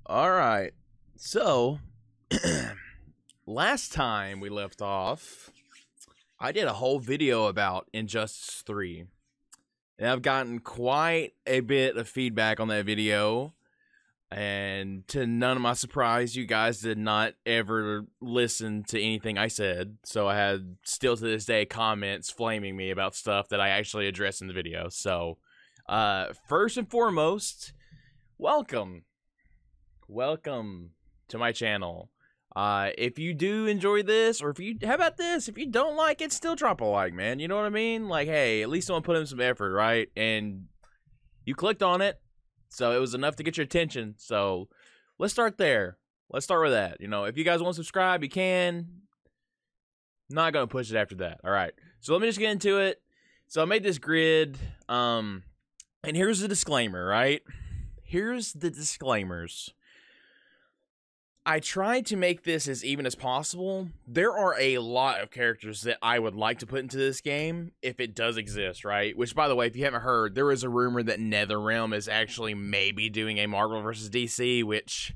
All right. So, last time we left off, I did a whole video about Injustice 3. And I've gotten quite a bit of feedback on that video. And to none of my surprise, you guys did not ever listen to anything I said. So I had, still to this day, comments flaming me about stuff that I actually addressed in the video. So, first and foremost, welcome to my channel. If you do enjoy this, or how about this, if you don't like it, still drop a like, man. You know what I mean? Like, hey, at least someone put in some effort, right? And you clicked on it, so it was enough to get your attention. So let's start there. Let's start with that. You know, if you guys want to subscribe, you can. Not gonna push it after that. All right. So let me just get into it. So I made this grid, and here's the disclaimer, right? Here's the disclaimers. I tried to make this as even as possible. There are a lot of characters that I would like to put into this game if it does exist, right? Which, by the way, if you haven't heard, there is a rumor that NetherRealm is actually maybe doing a Marvel vs. DC, which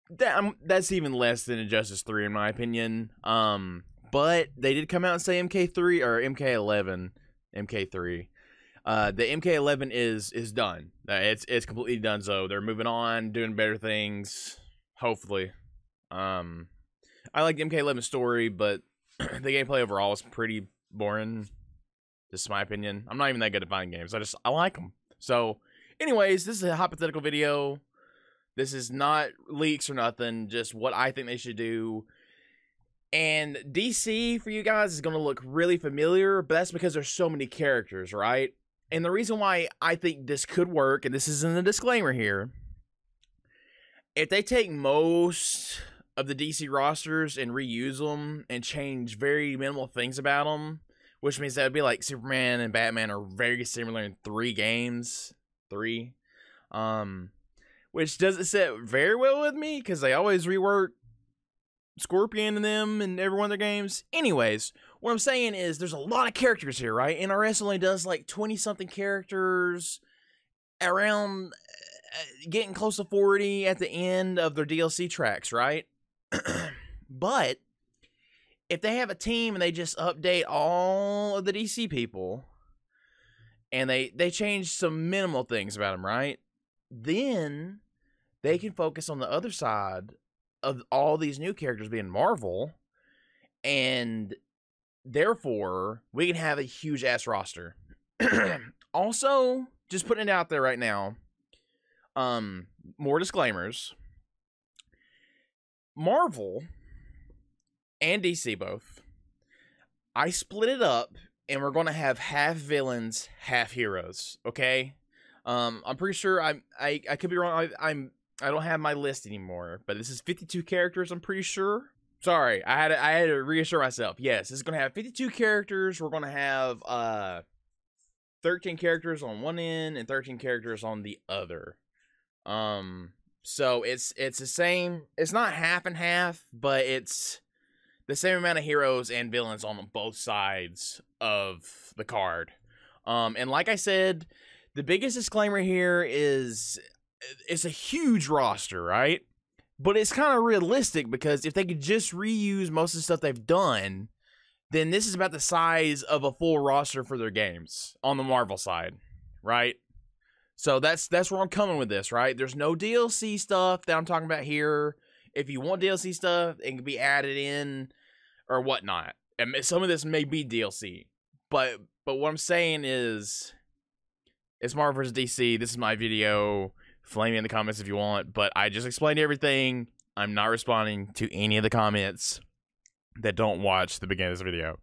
that's even less than Injustice 3 in my opinion. But they did come out and say MK3 or MK11, MK3. The MK11 is done. It's completely done. So they're moving on, doing better things. Hopefully. I like the MK11 story, but the gameplay overall is pretty boring. Just my opinion. I'm not even that good at finding games. I like them. So, anyways, this is a hypothetical video. This is not leaks or nothing. Just what I think they should do. And DC for you guys is going to look really familiar, but that's because there's so many characters, right? And the reason why I think this could work, and this isn't a disclaimer here, if they take most of the DC rosters and reuse them and change very minimal things about them, which means that would be like Superman and Batman are very similar in 3 games. 3. Which doesn't sit very well with me because they always rework Scorpion in them in every one of their games. Anyways, what I'm saying is there's a lot of characters here, right? NRS only does like 20-something characters, around getting close to 40 at the end of their DLC tracks, right? But if they have a team and they just update all of the DC people and they change some minimal things about them, right? Then they can focus on the other side of all these new characters being Marvel, and therefore we can have a huge ass roster. Also, just putting it out there right now, more disclaimers. Marvel and DC both, I split it up and we're gonna have half villains, half heroes, okay? I'm pretty sure I could be wrong. I don't have my list anymore, but this is 52 characters, I'm pretty sure. Sorry, I had to reassure myself. Yes, this is going to have 52 characters. We're going to have 13 characters on one end and 13 characters on the other. So it's the same. It's not half and half, but it's the same amount of heroes and villains on both sides of the card. And like I said, the biggest disclaimer here is it's a huge roster, right? But it's kind of realistic because if they could just reuse most of the stuff they've done, then this is about the size of a full roster for their games on the Marvel side, right? So that's where I'm coming with this, right? There's no DLC stuff that I'm talking about here. If you want DLC stuff, it can be added in or whatnot. And some of this may be DLC, but what I'm saying is, it's Marvel vs. DC. This is my video. Flame me in the comments if you want, but I just explained everything. I'm not responding to any of the comments that don't watch the beginning of this video.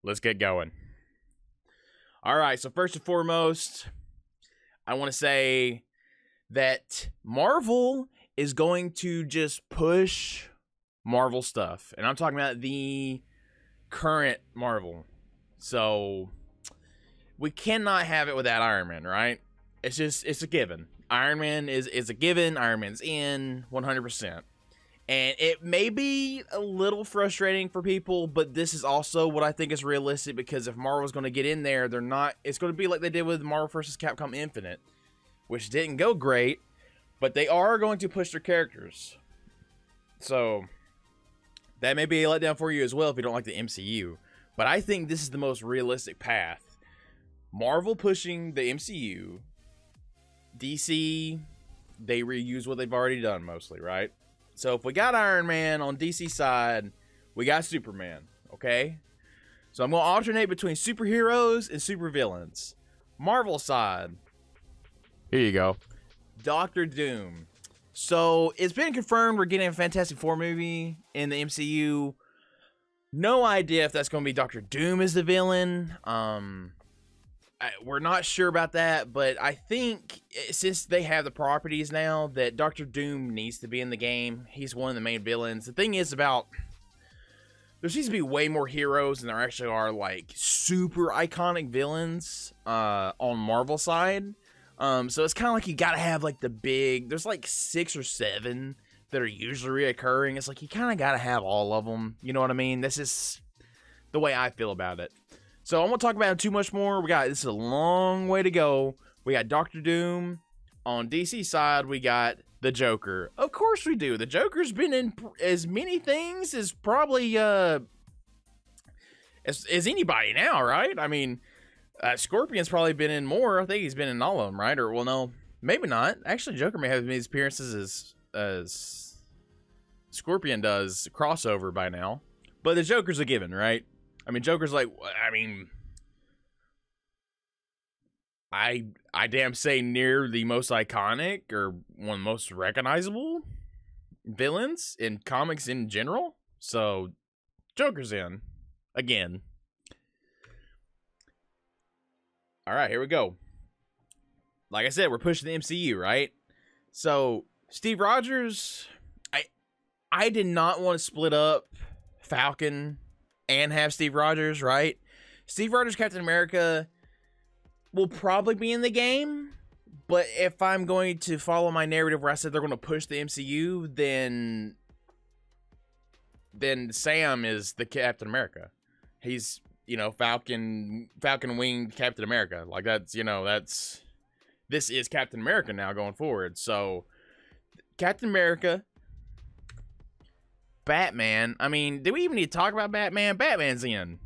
Let's get going. All right, so first and foremost, I want to say that Marvel is going to just push Marvel stuff, and I'm talking about the current Marvel. So we cannot have it without Iron Man, right? It's a given. Iron Man is a given. Iron Man's in 100%. And it may be a little frustrating for people, but this is also what I think is realistic, because if Marvel's going to get in there, it's going to be like they did with Marvel vs. Capcom Infinite, which didn't go great, But they are going to push their characters. So that may be a letdown for you as well if you don't like the MCU. But I think this is the most realistic path. Marvel pushing the MCU. DC, they reuse what they've already done mostly, right? So if we got Iron Man on DC side, we got Superman, okay? So I'm going to alternate between superheroes and supervillains. Marvel side, here you go. Doctor Doom. So it's been confirmed we're getting a Fantastic Four movie in the MCU. No idea if that's going to be Doctor Doom as the villain. We're not sure about that, but I think since they have the properties now that Doctor Doom needs to be in the game. He's one of the main villains. The thing is about there seems to be way more heroes than there actually are like super iconic villains on Marvel side. So it's kind of like you gotta have like the big. There's like 6 or 7 that are usually reoccurring. It's like you kind of gotta have all of them. You know what I mean? This is the way I feel about it. So I won't talk about it too much more. This is a long way to go. We got Doctor Doom. On DC side, we got the Joker. Of course we do. The Joker's been in as many things as probably as anybody now, right? I mean, Scorpion's probably been in more. I think he's been in all of them, right? Or, well, no, maybe not. Actually, Joker may have made his appearances as Scorpion does crossover by now. But the Joker's a given, right? I mean, Joker's like, I mean, I damn say near the most iconic or one of the most recognizable villains in comics in general. So, Joker's in. Again. Alright, here we go. Like I said, we're pushing the MCU, right? So, Steve Rogers, I did not want to split up Falcon and have Steve Rogers, right? Steve Rogers, Captain America will probably be in the game, but if I'm going to follow my narrative where I said they're going to push the MCU, then Sam is the Captain America. He's, you know, Falcon winged Captain America. Like that's, you know, this is Captain America now going forward. So Captain America, Batman. I mean, do we even need to talk about Batman? Batman's in.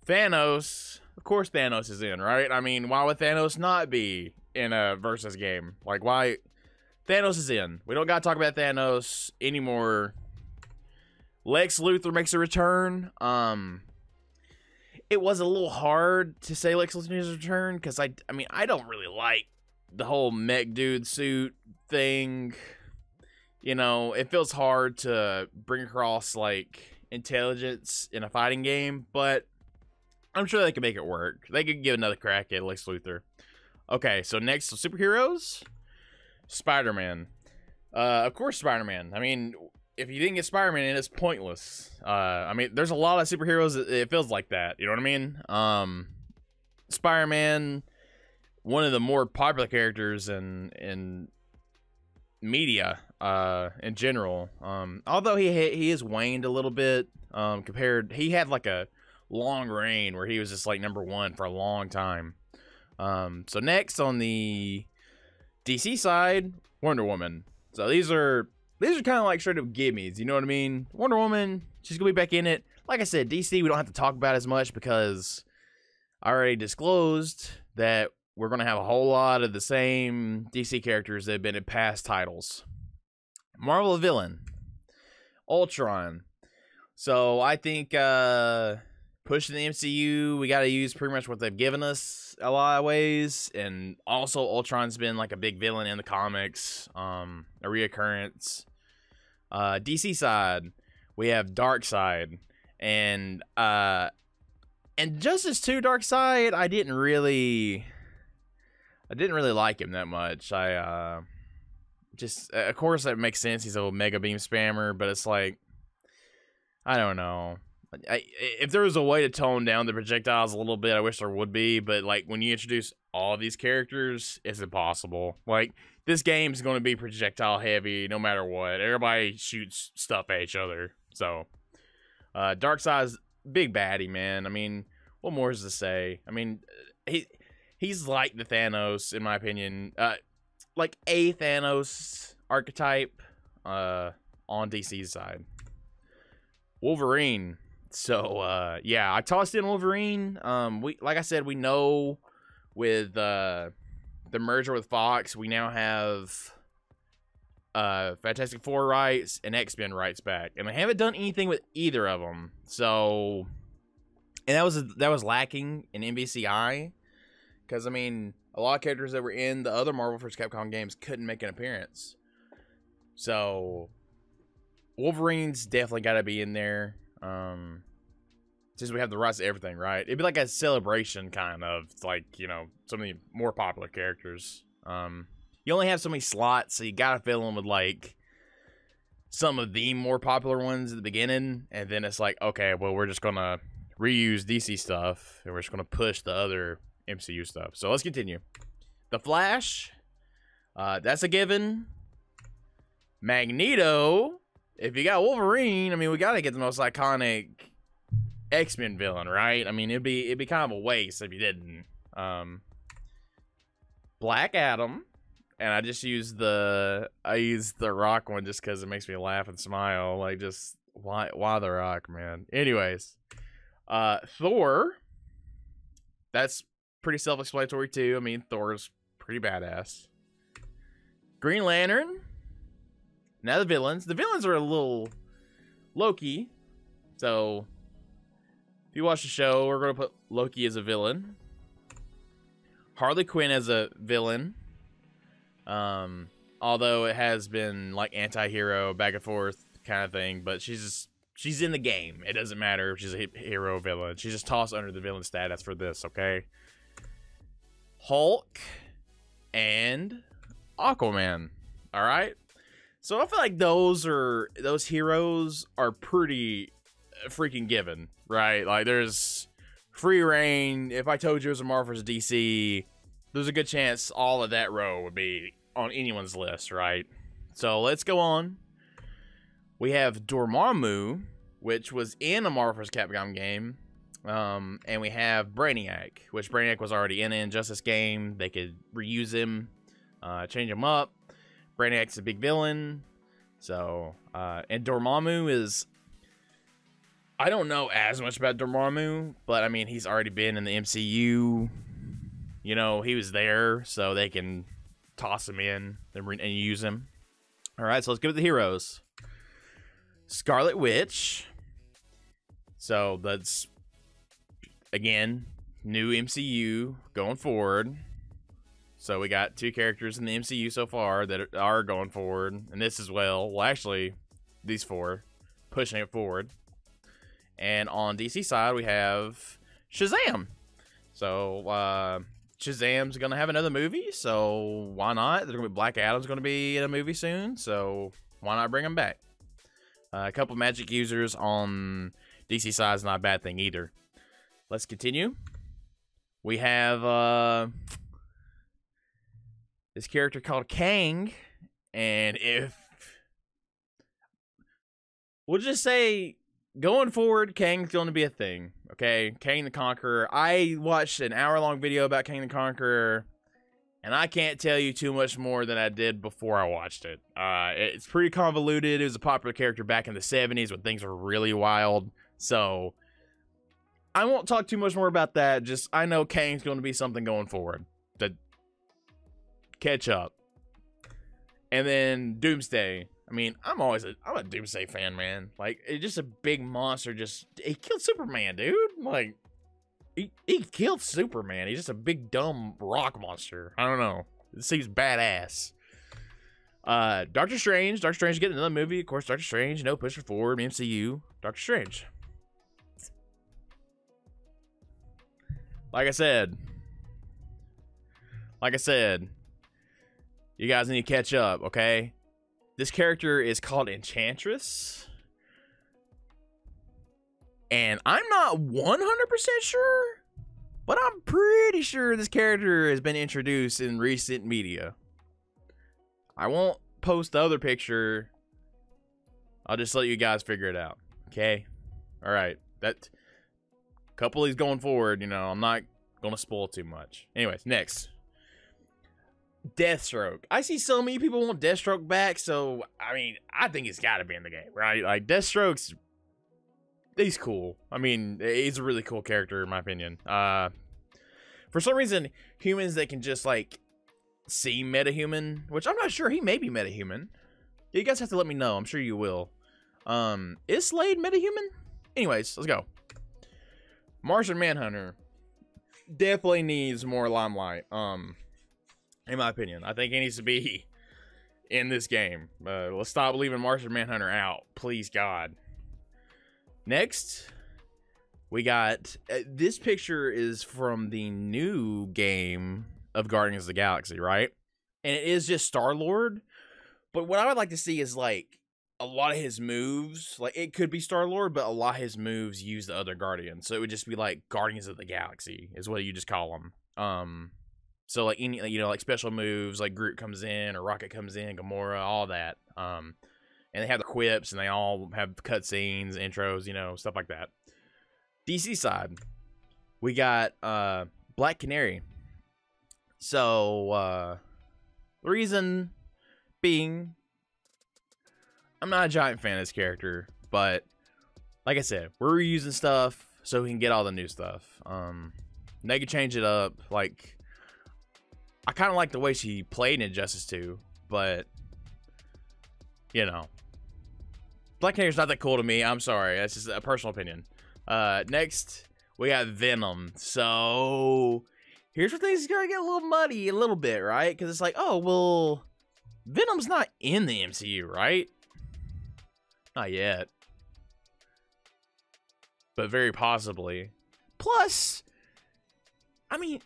Thanos. Of course Thanos is in, right? I mean, why would Thanos not be in a versus game? Like, why? Thanos is in. We don't got to talk about Thanos anymore. Lex Luthor makes a return. It was a little hard to say Lex Luthor's return because I mean, I don't really like the whole mech dude suit thing. You know, it feels hard to bring across, like, intelligence in a fighting game, but I'm sure they can make it work. They could give another crack at Lex Luthor. Okay, so next, so superheroes? Spider-Man. Of course Spider-Man. I mean, if you didn't get Spider-Man in, it's pointless. I mean, there's a lot of superheroes, it feels like that. You know what I mean? Spider-Man, one of the more popular characters in media in general, although he is waned a little bit compared. He had like a long reign where he was just like #1 for a long time. So next on the DC side, Wonder Woman. So these are kind of like straight up gimmies, you know what I mean? Wonder Woman, she's gonna be back in it. Like I said, DC we don't have to talk about as much because I already disclosed that we're going to have a whole lot of the same DC characters that have been in past titles. Marvel villain. Ultron. So I think pushing the MCU, we got to use pretty much what they've given us a lot of ways. And also Ultron's been like a big villain in the comics. A reoccurrence. DC side, we have Darkseid. And Justice 2 Darkseid, I didn't really like him that much. Of course that makes sense. He's a mega beam spammer, but it's like, I don't know. If there was a way to tone down the projectiles a little bit, I wish there would be. But like when you introduce all of these characters, it's impossible. Like this game's going to be projectile heavy no matter what. Everybody shoots stuff at each other. So, Darkseid's big baddie, man. I mean, what more is to say? I mean, he's like the Thanos, in my opinion. like a Thanos archetype on DC's side. Wolverine. So yeah, I tossed in Wolverine. Like I said, we know with the merger with Fox, we now have Fantastic Four rights and X-Men rights back, and I haven't done anything with either of them. So, and that was lacking in MVCI, because I mean, a lot of characters that were in the other Marvel vs. Capcom games couldn't make an appearance. So, Wolverine's definitely got to be in there. Since we have the rights to everything, right? It'd be like a celebration kind of, like, you know, some of the more popular characters. You only have so many slots, so you gotta fill them with, like, some of the more popular ones at the beginning, and then it's like, okay, well, we're just gonna reuse DC stuff, and we're just gonna push the other MCU stuff. So let's continue. The Flash, that's a given. Magneto, if you got Wolverine, I mean, we gotta get the most iconic X-Men villain, right? I mean, it'd be kind of a waste if you didn't. Black Adam, and I just used the Rock one just because it makes me laugh and smile. Like, just why the Rock, man? Anyways, Thor, that's pretty self-explanatory too. I mean, Thor's pretty badass. Green Lantern. Now the villains. The villains are a little Loki. So, if you watch the show, we're going to put Loki as a villain. Harley Quinn as a villain. Although it has been like anti-hero, back and forth kind of thing. But she's in the game. It doesn't matter if she's a hero or villain. She's just tossed under the villain status for this, okay? Hulk and Aquaman. Alright? So I feel like those heroes are pretty freaking given, right? Like, there's free reign. If I told you it was a Marvel vs. DC, there's a good chance all of that row would be on anyone's list, right? So let's go on. We have Dormammu, which was in a Marvel vs. Capcom game. And we have Brainiac, which Brainiac was already in an Injustice game. They could reuse him, change him up. Brainiac's a big villain. So, and Dormammu is... I don't know as much about Dormammu, but I mean, he's already been in the MCU. You know, he was there, so they can toss him in and use him. All right, so let's go with the heroes. Scarlet Witch. So that's, again, new MCU going forward. So we got 2 characters in the MCU so far that are going forward, and this as well. Well, actually, these 4 pushing it forward. And on DC side, we have Shazam. So Shazam's gonna have another movie, so why not? There's gonna be Black Adam's gonna be in a movie soon, so why not bring him back? A couple magic users on DC side is not a bad thing either. Let's continue. We have this character called Kang, and if we'll just say going forward, Kang's going to be a thing, okay? Kang the Conqueror. I watched an hour-long video about Kang the Conqueror, and I can't tell you too much more than I did before I watched it. It's pretty convoluted. It was a popular character back in the 70s when things were really wild, so I won't talk too much more about that. Just, I know Kang's going to be something going forward. To catch up. And then Doomsday. I mean, I'm a Doomsday fan, man. Like, it's just a big monster. He killed Superman, dude. Like, he killed Superman. He's just a big, dumb rock monster. I don't know. It seems badass. Doctor Strange. Doctor Strange getting another movie. Of course, Doctor Strange, pushing forward, MCU. Doctor Strange. Like I said, you guys need to catch up, okay? This character is called Enchantress. And I'm not 100% sure, but I'm pretty sure this character has been introduced in recent media. I won't post the other picture. I'll just let you guys figure it out, okay? All right, that couple is going forward, I'm not going to spoil too much. Anyways, next. Deathstroke. I see so many people want Deathstroke back, so I mean, I think it's got to be in the game, right? Like Deathstroke's, he's cool. I mean, he's a really cool character in my opinion. For some reason, humans that can just like see metahuman, which I'm not sure, he may be metahuman. You guys have to let me know. I'm sure you will. Is Slade metahuman? Anyways, let's go. Martian Manhunter definitely needs more limelight. In my opinion, I think he needs to be in this game. Let's stop leaving Martian Manhunter out, please God. Next, we got this picture is from the new game of Guardians of the Galaxy, right? And it is just Star-Lord. But what I would like to see is like a lot of his moves, like it could be Star-Lord, but a lot of his moves use the other Guardians. So it would just be like Guardians of the Galaxy is what you just call them. So like any, you know, like special moves, like Groot comes in or Rocket comes in, Gamora, all that. And they have the quips and they all have cutscenes, intros, you know, stuff like that. DC side, we got Black Canary. So the reason being, I'm not a giant fan of this character, but like I said, we're reusing stuff so we can get all the new stuff. They could change it up. Like, I kind of like the way she played in Injustice 2, but you know, Black Canary's not that cool to me. I'm sorry, that's just a personal opinion. Next, we got Venom. So here's where things are gonna get a little muddy a little bit, right? Because it's like, oh well, Venom's not in the MCU, right? Not yet, but very possibly. Plus, I mean,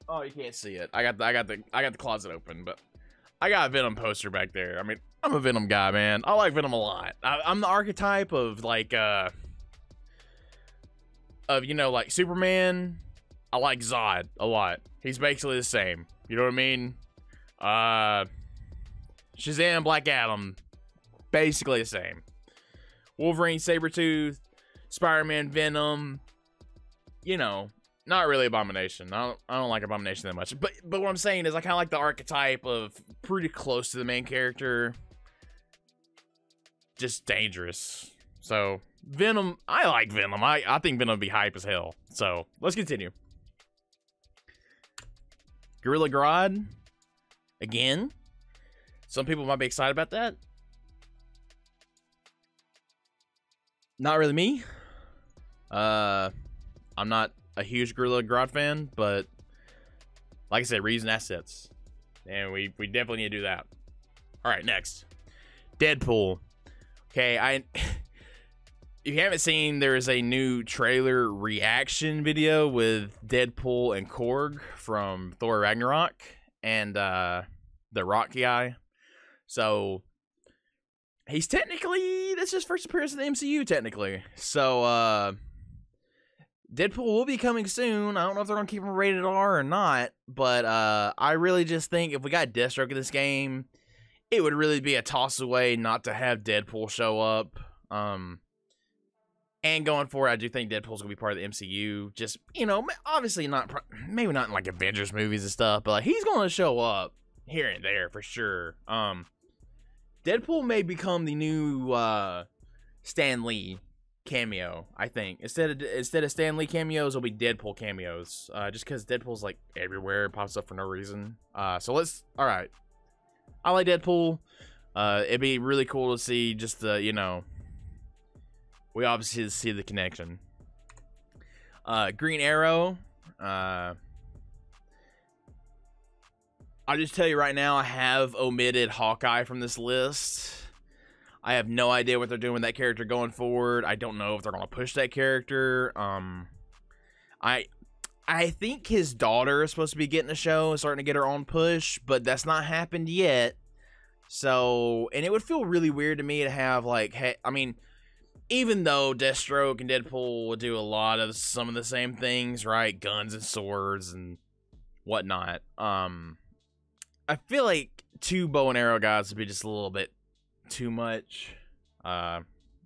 oh, you can't see it. I got the closet open, but I got a Venom poster back there. I mean, I'm a Venom guy, man. I like Venom a lot. I'm the archetype of like you know, like Superman. I like Zod a lot. He's basically the same. You know what I mean? Shazam, Black Adam, basically the same. Wolverine, Sabretooth, Spider-Man, Venom. You know, not really Abomination. I don't like Abomination that much. But what I'm saying is I kind of like the archetype of pretty close to the main character. Just dangerous. So, Venom, I like Venom. I think Venom would be hype as hell. So, let's continue. Gorilla Grodd. Again. Some people might be excited about that. Not really me. I'm not a huge Gorilla Grodd fan, but like I said, reusing assets. And we definitely need to do that. Alright, next. Deadpool. Okay, if you haven't seen, there is a new trailer reaction video with Deadpool and Korg from Thor Ragnarok and the Rock guy. So he's technically, this is his first appearance in the MCU technically. So Deadpool will be coming soon. I don't know if they're gonna keep him rated R or not, but I really just think if we got Deathstroke in this game, it would really be a toss away not to have Deadpool show up. And going forward, I do think Deadpool's gonna be part of the MCU. Just, you know, obviously not, maybe not in like Avengers movies and stuff, but like, he's gonna show up here and there for sure. Deadpool may become the new Stan Lee cameo, I think. Instead of Stan Lee cameos, it'll be Deadpool cameos. Just because Deadpool's like everywhere, pops up for no reason. So let's, alright. I like Deadpool. It'd be really cool to see just the, you know, we obviously see the connection. Green Arrow. I'll just tell you right now, I have omitted Hawkeye from this list. I have no idea what they're doing with that character going forward. I don't know if they're going to push that character. I think his daughter is supposed to be getting a show and starting to get her own push, but that's not happened yet. So, and it would feel really weird to me to have, like, hey, I mean, even though Deathstroke and Deadpool would do a lot of some of the same things, right? Guns and swords and whatnot. I feel like two bow and arrow guys would be just a little bit too much.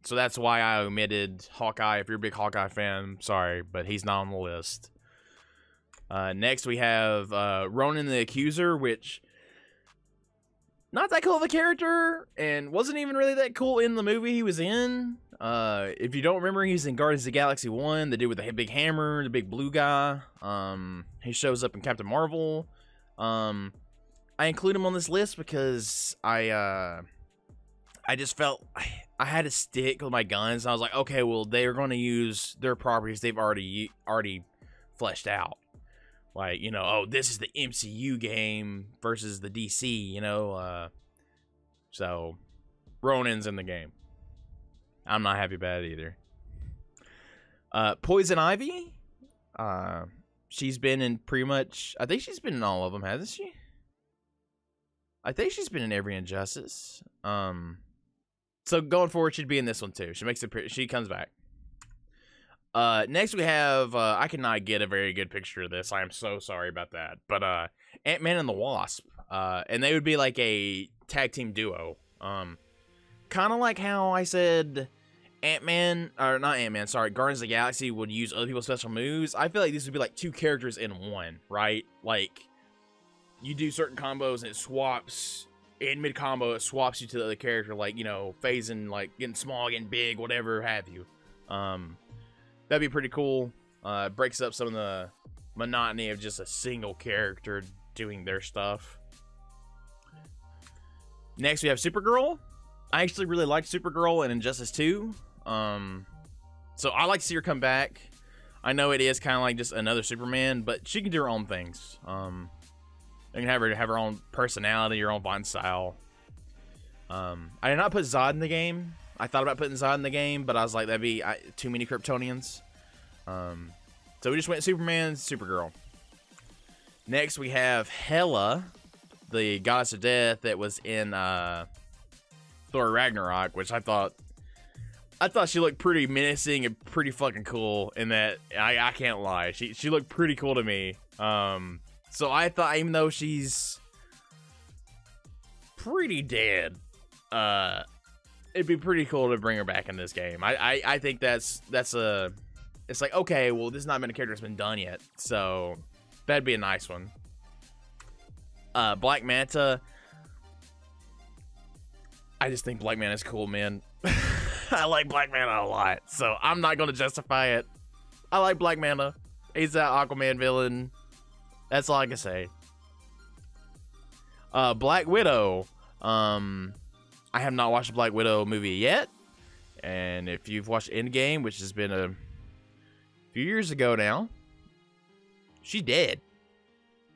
So that's why I omitted Hawkeye. If you're a big Hawkeye fan, I'm sorry, but he's not on the list. Next, we have Ronan the Accuser, which not that cool of a character, and wasn't even really that cool in the movie he was in. If you don't remember, he's in Guardians of the Galaxy 1, the dude with the big hammer, the big blue guy. He shows up in Captain Marvel. I include him on this list because I just felt I had to stick with my guns. I was like, okay, well, they are going to use their properties they've already fleshed out. Like, you know, oh, this is the MCU game versus the DC, you know. So, Ronan's in the game. I'm not happy about it either. Poison Ivy. She's been in pretty much... I think she's been in all of them, hasn't she? I think she's been in every Injustice. So going forward, she'd be in this one too. She comes back. Next we have, I cannot get a very good picture of this. I am so sorry about that. But, Ant-Man and the Wasp. And they would be like a tag team duo. Kind of like how I said Ant-Man, or not Ant-Man, sorry, Guardians of the Galaxy would use other people's special moves. I feel like this would be like two characters in one, right? Like, you do certain combos and it swaps, in mid-combo, it swaps you to the other character, like, you know, phasing, like, getting small, getting big, whatever have you. That'd be pretty cool. Breaks up some of the monotony of just a single character doing their stuff. Next, we have Supergirl. I actually really liked Supergirl in Injustice 2. So I like to see her come back. I know it is kind of like just another Superman, but she can do her own things. You can have her own personality, her own fine style. I did not put Zod in the game. I thought about putting Zod in the game, but I was like, that'd be too many Kryptonians. So we just went Superman, Supergirl. Next, we have Hela, the goddess of death that was in Thor Ragnarok, which I thought she looked pretty menacing and pretty fucking cool. In that, I can't lie, she looked pretty cool to me. So I thought, even though she's pretty dead, it'd be pretty cool to bring her back in this game. I think that's it's like, okay, well, this has not been a character that's been done yet, so that'd be a nice one. Black Manta. I just think Black Manta's cool, man. I like Black Manta a lot, so I'm not going to justify it. I like Black Manta. He's that Aquaman villain. That's all I can say. Black Widow. I have not watched the Black Widow movie yet. And if you've watched Endgame, which has been a few years ago now, she dead.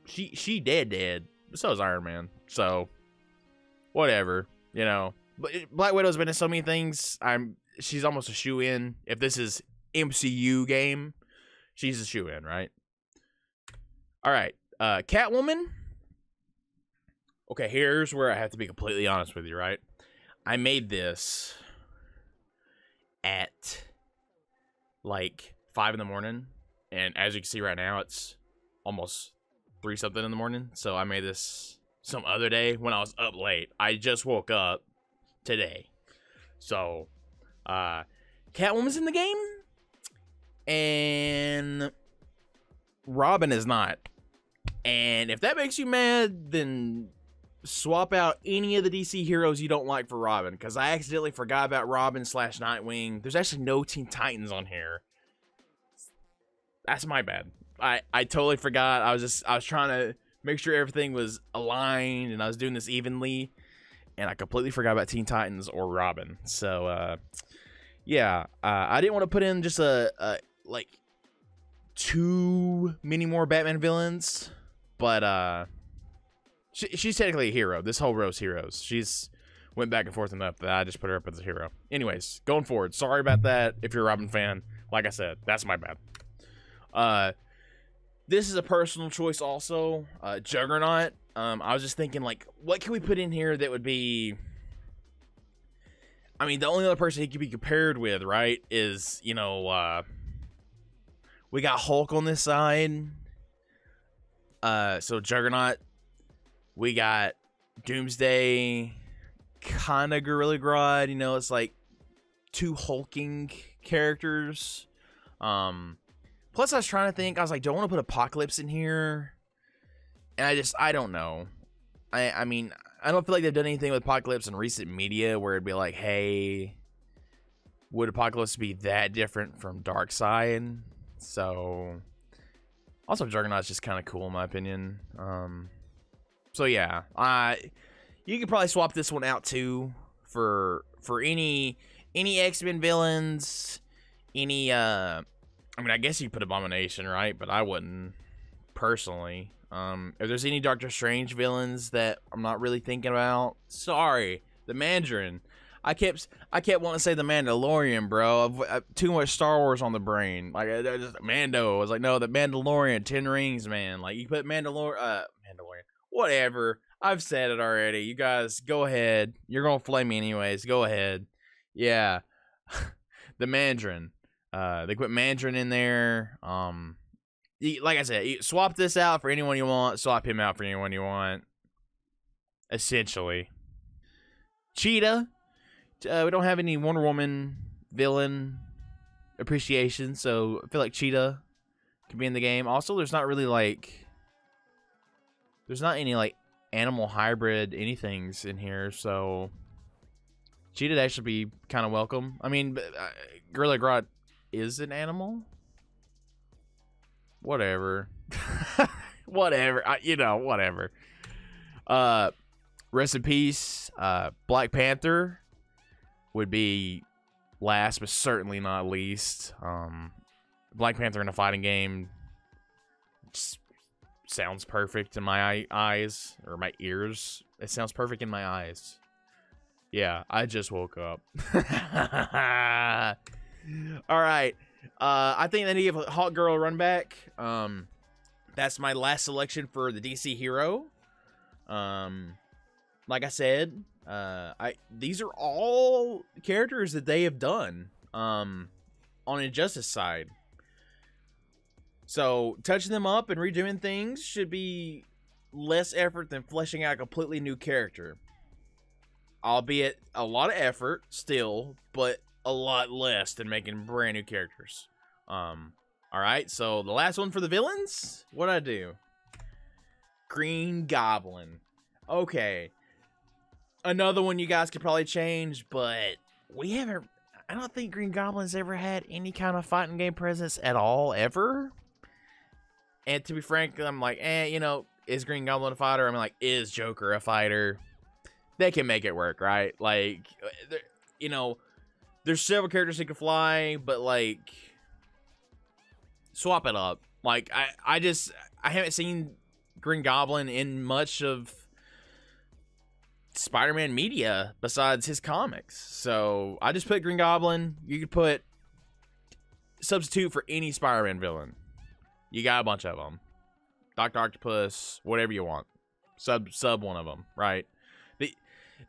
She dead. So is Iron Man. So, whatever. You know. But Black Widow's been in so many things. She's almost a shoe-in. If this is MCU game, she's a shoe-in, right? Alright. Catwoman. Okay, here's where I have to be completely honest with you, right? I made this at like 5 in the morning, and as you can see right now, it's almost 3 something in the morning. So I made this some other day when I was up late. I just woke up today. So Catwoman's in the game, and Robin is not. And if that makes you mad, then swap out any of the DC heroes you don't like for Robin, because I accidentally forgot about Robin / Nightwing. There's actually no Teen Titans on here. That's my bad. I totally forgot. I was trying to make sure everything was aligned and I was doing this evenly, and I completely forgot about Teen Titans or Robin. So yeah, I didn't want to put in just like too many more Batman villains, but she's technically a hero. This whole row's heroes. She's went back and forth enough that I just put her up as a hero. Anyways, going forward, sorry about that if you're a Robin fan. Like I said, that's my bad. This is a personal choice also. Juggernaut. I was just thinking, like, what can we put in here that would be... I mean, the only other person he could be compared with, right, is, you know, we got Hulk on this side. So Juggernaut. We got Doomsday, kind of Gorilla Grodd. You know, it's like two hulking characters. Plus, I was trying to think. I was like, do I want to put Apocalypse in here? And I don't know. I mean, I don't feel like they've done anything with Apocalypse in recent media where it'd be like, hey, would Apocalypse be that different from Darkseid? So, also Juggernaut's just kind of cool in my opinion. So yeah, you could probably swap this one out too for any X-Men villains, any I mean, I guess you put Abomination, right? But I wouldn't personally. If there's any Doctor Strange villains that I'm not really thinking about, sorry, the Mandarin. I kept wanting to say the Mandalorian, bro. I've too much Star Wars on the brain. Like just Mando. I was like, no, the Mandalorian, 10 Rings, man. Like you put Mandalorian, whatever. I've said it already. You guys, go ahead. You're gonna flame me anyways. Go ahead. Yeah, the Mandarin. They put Mandarin in there. Like I said, you swap this out for anyone you want. Swap him out for anyone you want. Essentially. Cheetah. We don't have any Wonder Woman villain appreciation, so I feel like Cheetah could be in the game. Also, there's not really like... There's not any like animal hybrid anythings in here, so... Cheetah would actually be kind of welcome. I mean, Gorilla Grodd is an animal? Whatever. Whatever. Whatever. Rest in peace. Black Panther would be last, but certainly not least. Black Panther in a fighting game just sounds perfect in my eyes, or my ears. It sounds perfect in my eyes. Yeah, I just woke up. All right. I think they need to give Hawk Girl a run back. That's my last selection for the DC hero. Like I said, these are all characters that they have done on Injustice side. So touching them up and redoing things should be less effort than fleshing out a completely new character. Albeit a lot of effort still, but a lot less than making brand new characters. Alright, so the last one for the villains, what'd I do? Green Goblin. Okay. Another one you guys could probably change, but we haven't... I don't think Green Goblin's ever had any kind of fighting game presence at all, ever. And to be frank, I'm like, is Green Goblin a fighter? I'm like, is Joker a fighter? They can make it work, right? Like, there's several characters that can fly, but like, swap it up. Like, I haven't seen Green Goblin in much of Spider-Man media besides his comics. So I just put Green Goblin. You could substitute for any Spider-Man villain. You got a bunch of them. Dr. Octopus, whatever you want. Sub one of them, right?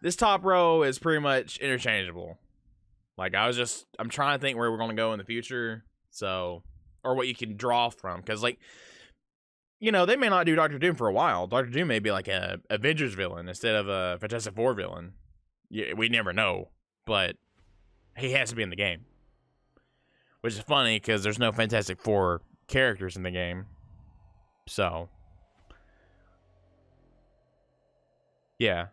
This top row is pretty much interchangeable. Like, I'm trying to think where we're going to go in the future. So, or what you can draw from. Because, like, they may not do Doctor Doom for a while. Doctor Doom may be like a Avengers villain instead of a Fantastic Four villain. Yeah, we never know. But he has to be in the game. Which is funny because there's no Fantastic Four characters in the game. So, yeah.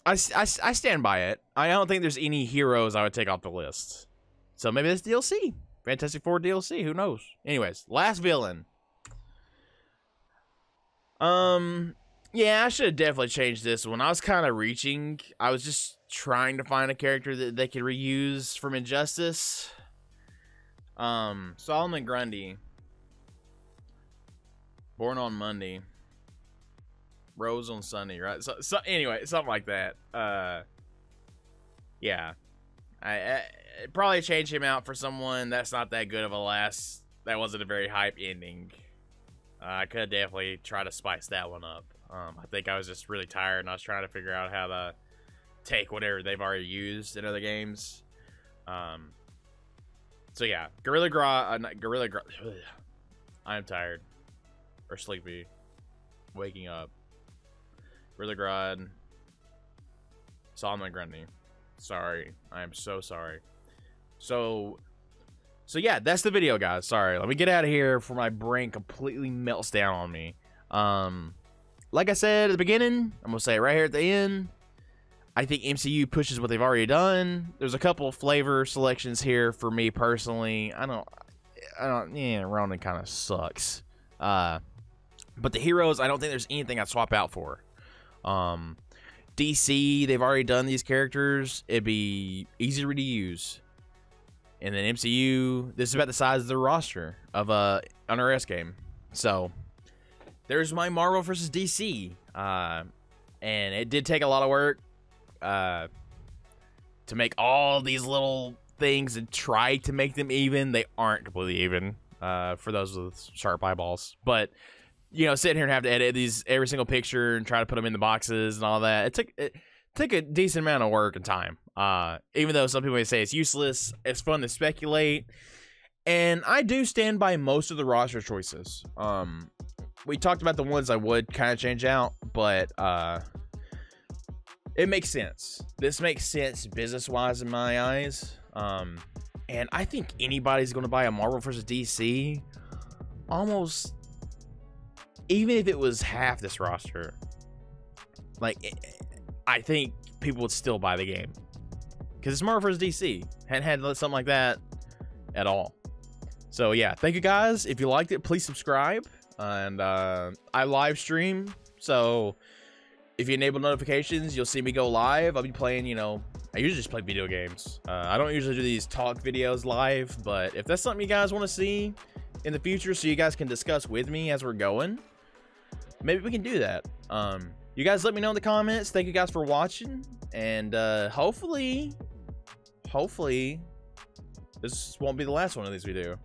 I stand by it. I don't think there's any heroes I would take off the list. So maybe this DLC. Fantastic Four DLC. Who knows? Anyways, last villain. Yeah, I should have definitely changed this one. I was kind of reaching. I was just trying to find a character that they could reuse from Injustice. Solomon Grundy. Born on Monday. Rose on Sunday, right? So anyway, something like that. Yeah. I probably change him out for someone that's not that good of a last. That wasn't a very hype ending. I could definitely try to spice that one up. I think I was just really tired and I was trying to figure out how to take whatever they've already used in other games. So yeah, Gorilla Grodd. I'm tired or sleepy. Waking up. Gorilla Grodd. Solomon Grundy. Sorry. I am so sorry. So yeah, that's the video, guys. Sorry, let me get out of here before my brain completely melts down on me. Like I said at the beginning, I'm gonna say it right here at the end. I think MCU pushes what they've already done. There's a couple of flavor selections here for me personally. I don't. Yeah, Ronan kind of sucks. But the heroes, I don't think there's anything I'd swap out for. DC, they've already done these characters. It'd be easier to use. And then MCU, this is about the size of the roster of an RS game. So there's my Marvel versus DC. And it did take a lot of work to make all these little things and try to make them even. They aren't completely even for those with sharp eyeballs. But, you know, sitting here and have to edit these every single picture and try to put them in the toboxes and all that, it took a decent amount of work and time. Even though some people may say it's useless, it's fun to speculate. And I do stand by most of the roster choices. We talked about the ones I would kind of change out, but it makes sense. This makes sense business-wise in my eyes. And I think anybody's going to buy a Marvel vs. DC, almost, even if it was half this roster, like, I think people would still buy the game. Because it's Marvel vs. DC. Hadn't had something like that at all. So, yeah, thank you guys. If you liked it, please subscribe. And I live stream, so if you enable notifications, you'll see me go live. I'll be playing, you know, I usually just play video games. I don't usually do these talk videos live, but if that's something you guys want to see in the future so you guys can discuss with me as we're going, maybe we can do that. You guys let me know in the comments. Thank you guys for watching, and hopefully this won't be the last one of these videos.